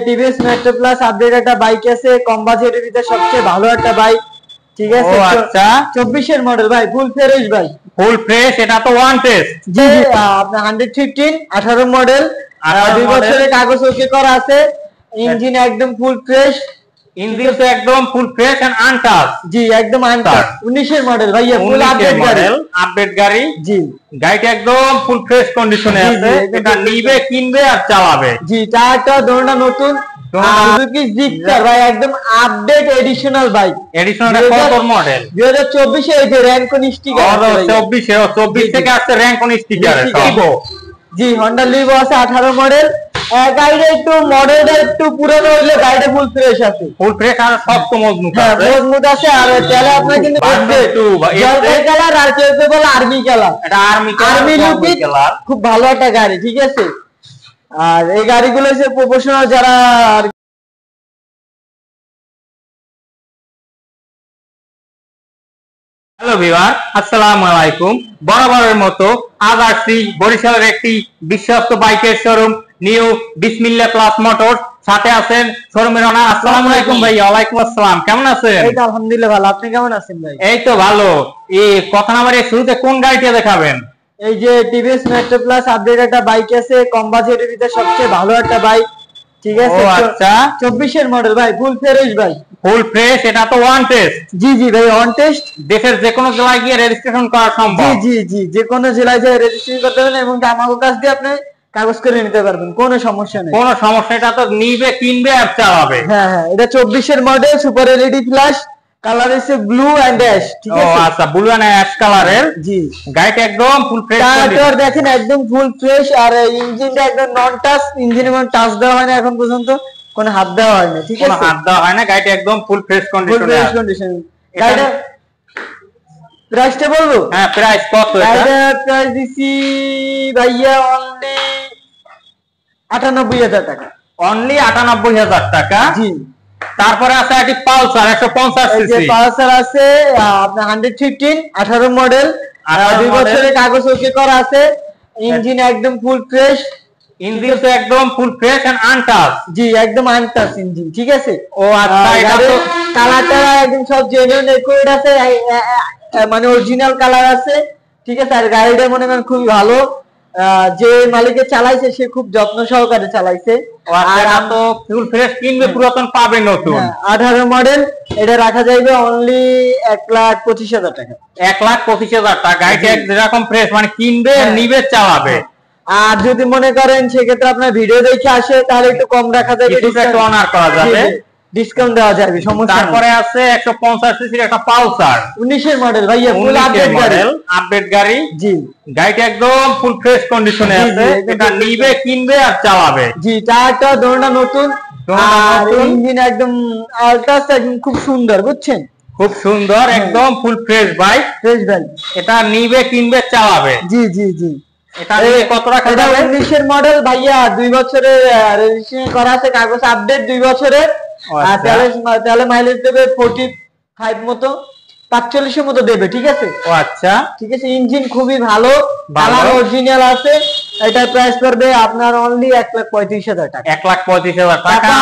TVS metro plus update একটা bike আছে, কম বাজেটের ভিতরে সবচেয়ে ভালো একটা বাইক। ঠিক আছে, আচ্ছা 24 এর মডেল ভাই, ফুল ফ্রেশ ভাই, ফুল ফ্রেশ। এটা তো ওয়ান টেস্ট। জি আপনার 115 18 মডেল, 2 বছরের কাগজ ওকে করা আছে, ইঞ্জিন একদম ফুল ফ্রেশ, ইঞ্জিন তো একদম ফুল ফ্রেশ এন্ড আনটাচ। জি একদম আনটাচ, 19 এর মডেল ভাইয়া, ফুল আপডেট গাড়ি, আপডেট গাড়ি। জি গাড়িটা একদম ফুল ফ্রেশ কন্ডিশনে আছে, এটা নিবে কিনবে আর চালাবে। জি টায়ারটা দোনোটা নতুন, সুজুকি জিক্সার ভাই, একদম আপডেট এডিশনাল বাইক। এডিশনাল কত মডেল? 2024 এর যে র‍্যাঙ্কন স্টিকার আছে ভাই, 24 থেকে আছে র‍্যাঙ্কন স্টিকার। জি হন্ডা লিভো আছে 18 মডেল। গাড়িটা একটু মডেলটা একটু পুরনো হইলে গাড়িটা ফুল ফ্রেশ আছে, ফুল ফ্রেশ আর শক্ত মজবুত আছে, মজবুত আছে। আর তেলে আপনার কিন্তু জলপাই কালার আর কেউ বলে আর্মি কালার, এটা আর্মি কালার, খুব ভালো একটা গাড়ি। ঠিক আছে, আর এই গাড়িগুলো হচ্ছে প্রফেশনাল যারা। হ্যালো ভিউয়ার, আসসালামু আলাইকুম। বরাবরের মতো আজ আসছি বরিশালের একটি বিশ্বস্ত বাইকের শোরুম নিউ বিসমিল্লাহ প্লাস মোটরস। সাথে আছেন শোরুমের ওনার। আসসালামু আলাইকুম ভাই। ওয়ালাইকুম আসসালাম, কেমন আছেন? এই তো আলহামদুলিল্লাহ ভালো, আপনি কেমন আছেন ভাই? এই তো ভালো। এই কথা নাম্বার শুরুতে কোন গাড়িটা দেখাবেন? এই যে টিভিএস মেট্রো প্লাস আপডেট একটা বাইক আছে, কম বাজেটের ভিতরে সবচেয়ে ভালো একটা বাইক। ঠিক আছে, আচ্ছা 24 এর মডেল ভাই, ফুল ফ্রেশ ভাই, ফুল ফ্রেশ। এটা তো ওয়ান টেস্ট। জি জি ভাই, ওয়ান টেস্ট। দেশের যে কোনো জেলায় গিয়ে রেজিস্ট্রেশন করা সম্ভব। জি জি জি, যে কোনো জেলায় যায় রেজিস্ট্রেশন করতে পারবেন এবং আমাদের কাছ দিয়ে আপনি কাগজ করে নিতে পারবেন, কোনো সমস্যা নেই। কোনো সমস্যা, এটা তো নিবে কিনবে আর চালাবে। হ্যাঁ হ্যাঁ, এটা 24 এর model, super LED flash, colour হচ্ছে ব্লু এন্ড অ্যাশ। ঠিক আছে, আচ্ছা ব্লু এন্ড অ্যাশ কালারের। জি গাড়িটা একদম ফুল ফ্রেশ, টায়ার দেখেন একদম ফুল ফ্রেশ, আর ইঞ্জিনটা একদম নন টাচ, ইঞ্জিনে কোনো টাচ দেওয়া হয় না এখন পর্যন্ত, কোনো হাত দেওয়া হয় না। ঠিক আছে, কোনো হাত দেওয়া হয় না, গাড়িটা একদম ফুল ফ্রেশ কন্ডিশনে আছে। গাড়িটা প্রাইসটা বলবো? হ্যাঁ, প্রাইস কত? এটা প্রাইস দিছি ভাইয়া অনলি 98,000 টাকা। অনলি 98,000 টাকা। জি। তারপরে আছে একটি পালসার 150 সিসি। এই যে পালসার আছে আপনার 115 18 মডেল, 2 বছরের কাগজ ওকে করা আছে, ইঞ্জিন একদম ফুল ফ্রেশ, ইঞ্জিন তো একদম ফুল ফ্রেশ এন্ড আনটাচ। জি একদম আনটাচ ইঞ্জিন। ঠিক আছে, ও আচ্ছা, এটা তো কালারটা একদম সব জেনুইন রেকর্ড আছে, মানে অরিজিনাল কালার আছে। ঠিক আছে, আর গাড়িটা মনে করেন খুবই ভালো, যে মালিকে চালাইছে সে খুব যত্ন সহকারে চালাইছে। আর তো ফুল ফ্রেশ কিনবে পুরাতন পাবে নতুন। 18 মডেল, এটা রাখা যাবে অনলি 1,25,000 টাকা। 1,25,000 টাকা। গাড়িটা যেরকম ফ্রেশ, মানে কিনবে নিবে চালাবে। আর যদি মনে করেন সেক্ষেত্রে আপনার ভিডিও দেখে আসে তাহলে একটু কম রাখা যাবে, একটু অনার করা যাবে, ডিসকাউন্ট দেওয়া যাবে, সমস্যা। তারপরে আছে 150 সিসির একটা পালসার 19 এর মডেল ভাইয়া, ফুল আপডেট মডেল, আপডেট গাড়ি। জি গাড়িটা একদম ফুল ফ্রেশ কন্ডিশনে আছে, এটা নিবে কিনবে আর চালাবে। জি টায়ারটা দোনোটা নতুন, আর ইঞ্জিন একদম আলট্রাস, একদম খুব সুন্দর, বুঝছেন? খুব সুন্দর, একদম full fresh bike, fresh bike. এটা নিবে কিনবে চালাবে। জি জি জি। এটা নিয়ে কত টাকা? এটা 19 এর মডেল ভাইয়া, 2 বছরের রেজিস্ট্রেশন করা আছে, কাগজ আপডেট 2 বছরের। আর তাহলে মাইলেজ দেবে 45 মতো, 45 এর মতো দেবে। ঠিক আছে, ও আচ্ছা ঠিক আছে। ইঞ্জিন খুবই ভালো, কালার অরিজিনাল আছে। এটার প্রাইস পড়বে আপনার অনলি 1,35,000 টাকা। 1,35,000 টাকা।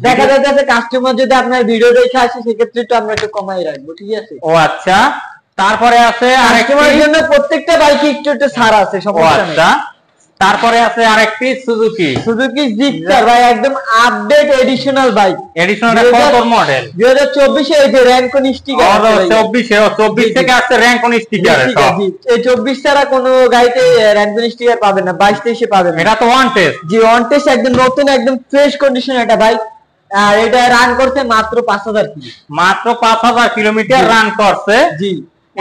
দেখা যাচ্ছে কাস্টমার যদি আপনার ভিডিও দেখে আসে সেক্ষেত্রে একটু আমরা একটু কমাই রাখবো। ঠিক আছে, ও আচ্ছা। তারপরে আছে কাস্টমারের জন্য প্রত্যেকটা বাইকে একটু একটু ছাড় আছে, সমস্যা নেই। তারপরে আছে আরেকটি সুজুকি জিক্সার ভাই, একদম আপডেট এডিশনাল বাইক। এডিশনাল কত মডেল? 2024 এর যে র‍্যাঙ্কন স্টিকার। 24 থেকে আছে র‍্যাঙ্কন স্টিকার। এই 24 ছাড়া কোনো গাড়িতে র‍্যাঙ্কন স্টিকার পাবেন না, 22-23 এ পাবেন। এটা তো ওয়ান টেস্ট। জি ওয়ান টেস্ট, একদম নতুন, একদম ফ্রেশ কন্ডিশন একটা বাইক। আর এটা রান করতে মাত্র 5,000 কিলো। মাত্র 5,000 কিলোমিটার রান করছে। জি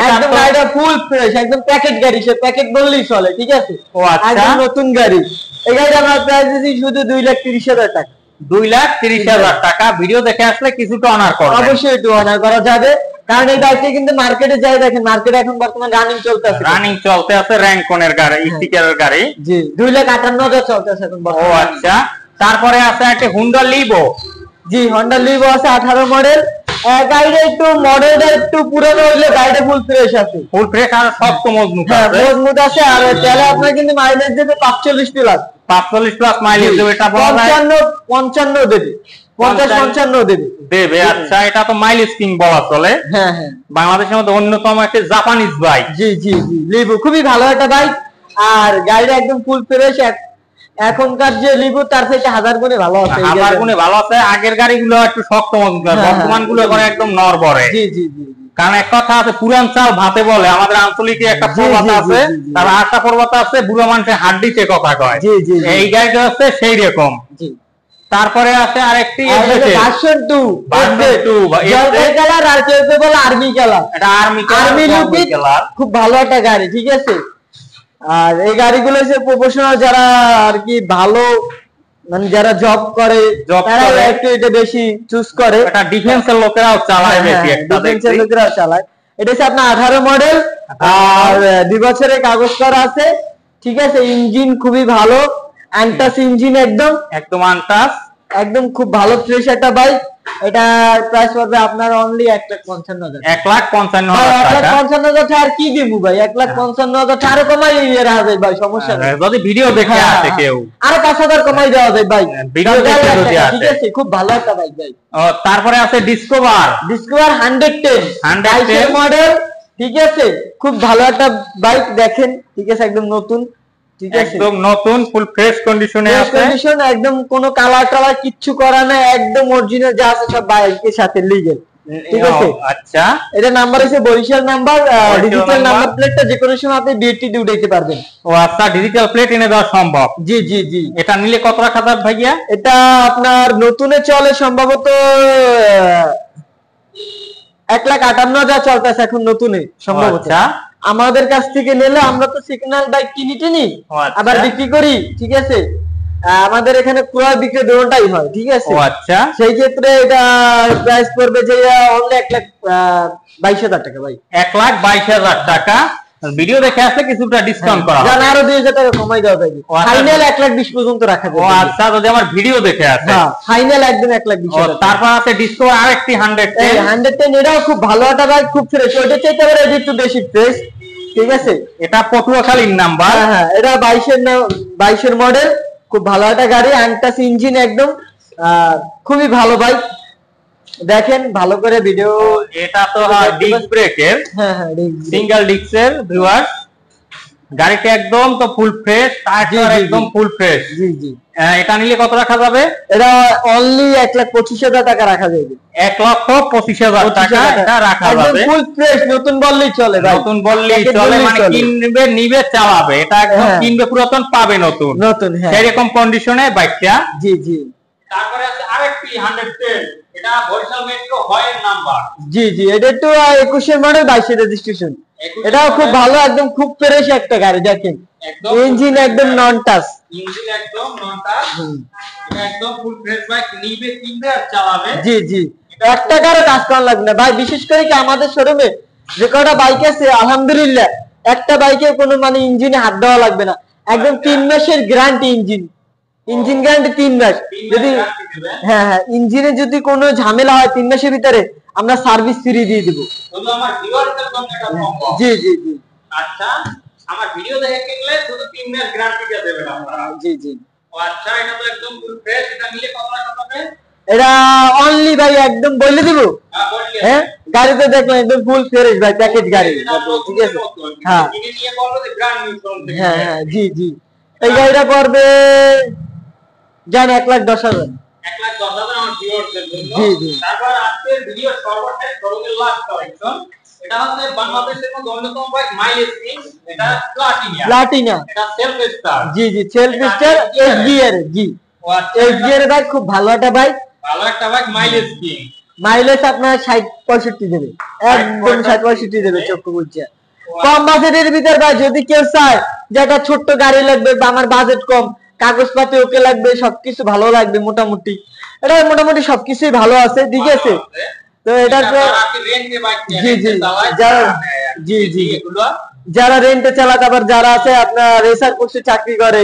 একদম গাড়িটা ফুল ফ্রেশ, একদম প্যাকেট গাড়ি, সে প্যাকেট বললেই চলে। ঠিক আছে, ও আচ্ছা, একদম নতুন গাড়ি। এই গাড়িটা আমার প্রাইস দিছি শুধু 2,30,000 টাকা। 2,30,000 টাকা। ভিডিও দেখে আসলে কিছুটা অনার করা, অবশ্যই একটু অনার করা যাবে, কারণ এই বাইকটা কিন্তু মার্কেটে যাই দেখেন, মার্কেটে এখন বর্তমানে রানিং চলতে আছে র‍্যাঙ্কনের গাড়ি, স্টিকারের গাড়ি। জি 2,58,000 চলতেছে এখন। ও আচ্ছা। তারপরে আছে একটা হোন্ডা লিভো। জি হোন্ডা লিভো আছে 18 মডেল। গাড়িটা একটু মডেলটা একটু পুরনো হইলে গাড়িটা ফুল ফ্রেশ আছে, ফুল ফ্রেশ আর শক্ত মজবুত আছে, মজবুত আছে। আর তেলে আপনার কিন্তু মাইলেজ দেবে 45 প্লাস। 45 প্লাস মাইলেজ দেবে, এটা বলা যায় 55 দেবে, 50-55 দেবে দেবে। আচ্ছা, এটা তো মাইলেজ কিং বলা চলে। হ্যাঁ হ্যাঁ, বাংলাদেশের মধ্যে অন্যতম একটা জাপানিজ বাইক। জি জি জি, লিভো খুবই ভালো একটা বাইক, আর গাড়িটা একদম ফুল ফ্রেশ। এখনকার যে লিভো তার থেকে 1000 গুণে ভালো আছে, 1000 গুণে ভালো আছে। আগের গাড়িগুলো একটু শক্ত মজবুত, বর্তমান গুলো করে একদম নড়বড়ে। জি জি জি, কারণ এক কথা আছে, পুরান চাল ভাতে বলে, আমাদের আঞ্চলিকে একটা প্রবাদ আছে, তার আরেকটা প্রবাদ আছে, বুড়ো মানুষের হাড্ডিতে কথা কয়। এই গাড়িটা হচ্ছে সেই রকম। তারপরে আছে আরেকটি ভার্সন 2 জলপাই কালার, আর কেউ কেউ বলে আর্মি কালার। এটা আর্মি কালার, খুব ভালো একটা গাড়ি, ঠিক আছে। আর এই গাড়িগুলো হচ্ছে প্রফেশনাল যারা আর কি ভালো, মানে যারা জব করে তারা একটু এটা বেশি চুজ করে। এটা ডিফেন্সের লোকেরাও চালায় বেশি, ডিফেন্সের লোকেরাও চালায়। এটা হচ্ছে আপনার 18 মডেল, আর 2 বছরের কাগজ করা আছে, ঠিক আছে। ইঞ্জিন খুবই ভালো, আনটাস ইঞ্জিন, একদম আনটাস, একদম খুব ভালো ফ্রেশ একটা বাইক। এটা প্রাইস পড়বে আপনার অনলি 1,55,000। 1,55,000 টাকা। 1,55,000 টাকা আর কি দিব ভাই? 1,55,000 টাকা আরো কমাই দেওয়া যায় ভাই, সমস্যা নেই। যদি ভিডিও দেখে আসে কেউ আরো 5,000 কমাই দেওয়া যায় ভাই, ভিডিও দেখে যদি আসে, ঠিক আছে। খুব ভালো একটা বাইক ভাই। তারপরে আছে ডিসকভার 110 মডেল, ঠিক আছে। খুব ভালো একটা বাইক, দেখেন, ঠিক আছে, একদম নতুন, ঠিক আছে, একদম নতুন, ফুল ফ্রেশ কন্ডিশনে আছে, একদম কোনো কালার টালার কিচ্ছু করা নাই, একদম অরিজিনাল যা আছে সব বাইকের সাথে লিগ্যাল, ঠিক আছে। আচ্ছা, এটা নাম্বার হচ্ছে বরিশাল নাম্বার, ডিজিটাল নাম্বার প্লেটটা যে কোনো সময় আপনি বিএটি দিয়ে উঠাইতে পারবেন। ও আচ্ছা, ডিজিটাল প্লেট এনে দেওয়া সম্ভব? জি জি জি। এটা নিলে কত টাকা যাবে ভাইয়া? এটা আপনার নতুনে চলে সম্ভবত 1,58,000 চলতেছে এখন নতুনে সম্ভবত। আমাদের কাছ থেকে নিলে, আমরা তো সিগন্যাল বাইক কিনি টিনি আবার বিক্রি করি, ঠিক আছে। আমাদের এখানে ক্রয় বিক্রয় দুটোটাই হয়, ঠিক আছে। আচ্ছা, সেই ক্ষেত্রে এটা প্রাইস পড়বে যে অনলি 1,22,000 টাকা ভাই। 1,22,000 টাকা। ভিডিও দেখে আসলে কিছুটা ডিসকাউন্ট করা হবে, আরো 2,000 টাকা কমাই দেওয়া যাবে। ফাইনাল 1,20,000 পর্যন্ত রাখা যাবে। ও আচ্ছা, যদি আমার ভিডিও দেখে আসে, ফাইনাল একদম 1,20,000। তারপর আছে ডিসকভার আরেকটি 110, এটাও খুব ভালো একটা বাইক, খুব ফ্রেশ। ওইটা চাইতে পারে একটু বেশি ফ্রেশ, ঠিক আছে। এটা পটুয়াখালীর নাম্বার। হ্যাঁ, এটা 22-এর মডেল, খুব ভালো একটা গাড়ি, আনটাস ইঞ্জিন, একদম খুবই ভালো বাইক। দেখেন ভালো করে ভিডিও। এটা তো ডিস্ক ব্রেকের, হ্যাঁ হ্যাঁ, সিঙ্গেল ডিস্কের ভিউয়ার। গাড়িটা একদম তো ফুল ফ্রেশ, টায়ার একদম ফুল ফ্রেশ। জি জি। এটা নিলে কত রাখা যাবে? এটা অনলি 1,25,000 টাকা রাখা যাবে। 1,25,000 টাকা এটা রাখা যাবে। ফুল ফ্রেশ, নতুন বললেই চলে ভাই, নতুন বললেই চলে, মানে কিনবে, নিবে, চালাবে, এটা একদম কিনবে পুরাতন, পাবে নতুন নতুন, সেরকম কন্ডিশনে বাইকটা। জি জি। তারপরে আছে আরেকটি 110, এটা বরিশাল মেট্রো হয় নাম্বার। জি জি, এটা তো 21-এর মডেল, 22-এর রেজিস্ট্রেশন। এটাও খুব ভালো, একদম খুব ফ্রেশ একটা গাড়ি। দেখেন ইঞ্জিন একদম নন টাচ, ইঞ্জিন একদম নন টাচ, এটা একদম ফুল ফ্রেশ বাইক, নিবে, কিনবে আর চালাবে। জি জি, 1 টাকারও কাজ করা লাগবে না ভাই। বিশেষ করে কি আমাদের শোরুমে যে কটা বাইক আছে, আলহামদুলিল্লাহ একটা বাইকে কোনো মানে ইঞ্জিনে হাত দেওয়া লাগবে না, একদম 3 মাসের গ্যারান্টি। ইঞ্জিন গ্যারান্টি 3 মাস। যদি হ্যাঁ হ্যাঁ, ইঞ্জিনে যদি কোনো ঝামেলা হয় 3 মাসের ভিতরে আমরা সার্ভিস ফ্রি দিয়ে দিব। শুধু আমার ভিউয়ারদের জন্য এটা সম্ভব। জি জি জি। আচ্ছা, আমার ভিডিও দেখে কিনলে শুধু 3 মাস গ্যারান্টিটা দেবেন আপনারা? জি জি। ও আচ্ছা, এটা তো একদম ফুল ফ্রেশ, এটা নিলে কত টাকা পাবে? এটা অনলি ভাই একদম বলে দিব। হ্যাঁ, গাড়িতে দেখলেন একদম ফুল ফ্রেশ ভাই, প্যাকেজ গাড়ি, ঠিক আছে। হ্যাঁ কিনে নিয়ে বললো যে ব্র্যান্ড নিউ ফোন থেকে। হ্যাঁ হ্যাঁ, জি জি। এই গাড়িটা পড়বে জান 1,10,000। 1,10,000 আমার ভিউয়ারদের জন্য। জি জি। তারপর আজকের ভিডিও সর্বশেষ শোরুমের লাস্ট কালেকশন, এটা হচ্ছে বাংলাদেশের মধ্যে অন্যতম বাইক, মাইলেজ কিং, এটা প্লাটিনা। এটা সেলফ স্টার্ট। জি জি, সেলফ স্টার্ট এসডিআর। জি, এসডিআর বাইক, খুব ভালো একটা বাইক, ভালো একটা বাইক, মাইলেজ কিং। মাইলেজ আপনার 60-65 দেবে, একদম 60-65 দেবে, চক্ষু বুঝছে। কম বাজেটের ভিতর ভাই, যদি কেউ চায় যে একটা ছোট্ট গাড়ি লাগবে বা আমার বাজেট কম, কাগজপাতি ওকে লাগবে, সবকিছু ভালো লাগবে, মোটামুটি এটা মোটামুটি সবকিছুই ভালো আছে, ঠিক আছে। তো এটা জি জি, যারা জি জি যারা রেন্টে চালাতে, আবার যারা আছে আপনার রেসার কোর্সে চাকরি করে,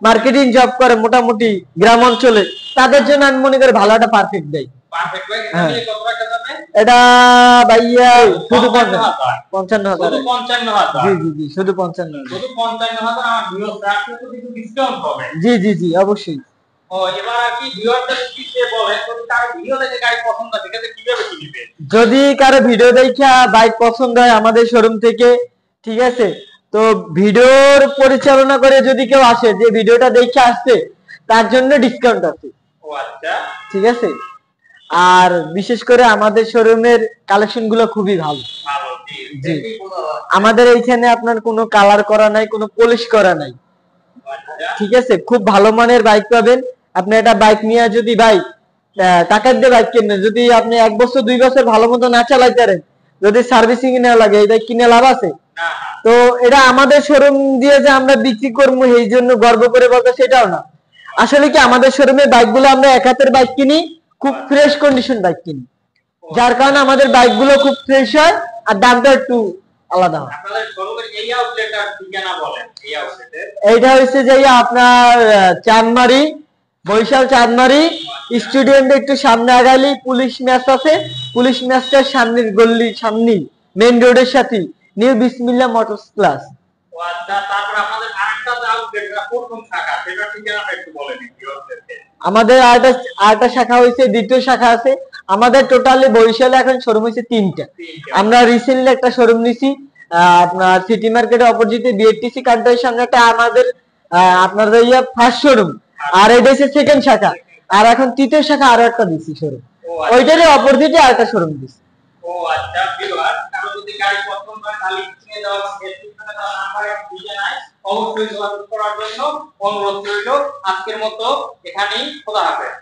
মার্কেটিং জব করে, মোটামুটি গ্রাম অঞ্চলে, তাদের জন্য আমি মনে করি ভালো একটা পারফেক্ট দেয়। পারফেক্ট বাইক, এটা নিয়ে কত টাকা যাবে? এটা ভাইয়া শুধু 55,000 55,000 শুধু 55,000 জি জি জি শুধু 55,000 শুধু 55,000 আমার ভিউয়ার্স রাখলে তো কিছু ডিসকাউন্ট হবে। জি জি জি অবশ্যই। ও এবার আর কি ভিউয়ারদের কি সে বলে যদি তার ভিডিও দেখে গাড়ি পছন্দ হয় সেক্ষেত্রে কিভাবে কিনবে? যদি কারো ভিডিও দেখা বাইক পছন্দ হয় আমাদের শোরুম থেকে, ঠিক আছে, তো ভিডিওর পরিচালনা করে যদি কেউ আসে যে ভিডিওটা দেখে আসছে তার জন্য ডিসকাউন্ট আছে। ও আচ্ছা ঠিক আছে। আর বিশেষ করে আমাদের শোরুমের কালেকশন গুলো খুবই ভালো। ভালো জি জি। দেখেই বোঝা যাচ্ছে। আমাদের এইখানে আপনার কোনো কালার করা নাই, কোনো পলিশ করা নাই। আচ্ছা ঠিক আছে, খুব ভালো মানের বাইক পাবেন। আপনি একটা বাইক নিয়ে যদি ভাই টাকা দিয়ে বাইক কিনবেন, যদি আপনি 1 বছর 2 বছর ভালো মতো না চালাইতে পারেন, যদি সার্ভিসিং এ নেওয়া লাগে, এই বাইক কিনে লাভ আছে? না তো এটা আমাদের শোরুম দিয়ে যে আমরা বিক্রি করবো এই জন্য গর্ব করে বলতে সেটাও না। আসলে কি আমাদের শোরুমে বাইকগুলো আমরা এক হাতের বাইক কিনি, খুব ফ্রেশ কন্ডিশন বাইক কিনি, যার কারণে আমাদের বাইকগুলো খুব ফ্রেশ হয় আর দামটা একটু আলাদা হয়। আপনাদের শোরুমের এই আউটলেটটার ঠিকানা বলেন এই আউটলেটের। এইটা হচ্ছে যে আপনার চাঁদমারি, বরিশাল চাঁদমারি স্টুডিয়ামটা একটু সামনে আগালি পুলিশ ম্যাচ আছে, পুলিশ ম্যাচটার সামনের গল্লির সামনেই মেইন রোডের সাথে নিউ বিসমিল্লাহ মোটরস ক্লাস। ও আচ্ছা তারপর আপনাদের আরেকটা যে আউটলেট প্রথম শাখা সেটার ঠিকানাটা একটু বলেন ভিউয়ারদেরকে। আমাদের আরেকটা শাখা হয়েছে, দ্বিতীয় শাখা আছে। আমাদের টোটালি বরিশালে এখন শোরুম হয়েছে 3টা। আমরা রিসেন্টলি একটা শোরুম নিছি আপনার সিটি মার্কেটের অপোজিটে বিএটিসি কাউন্টারের সামনে একটা আমাদের আপনাদের ফার্স্ট শোরুম, আর এটা হচ্ছে সেকেন্ড শাখা, আর এখন তৃতীয় শাখা আরো একটা দিছি শোরুম, ওইটারই অপোজিটে আরেকটা শোরুম দিছি। ও আচ্ছা ভিউয়ার কারো যদি গাড়ি পছন্দ হয় তাহলে স্ক্রিনে দেওয়া ডেসক্রিপশনে দেওয়া নাম্বারে ভিডিও নাই অবশ্যই যোগাযোগ করার জন্য অনুরোধ রইল। আজকের মতো এখানেই, খোদা হাফেজ।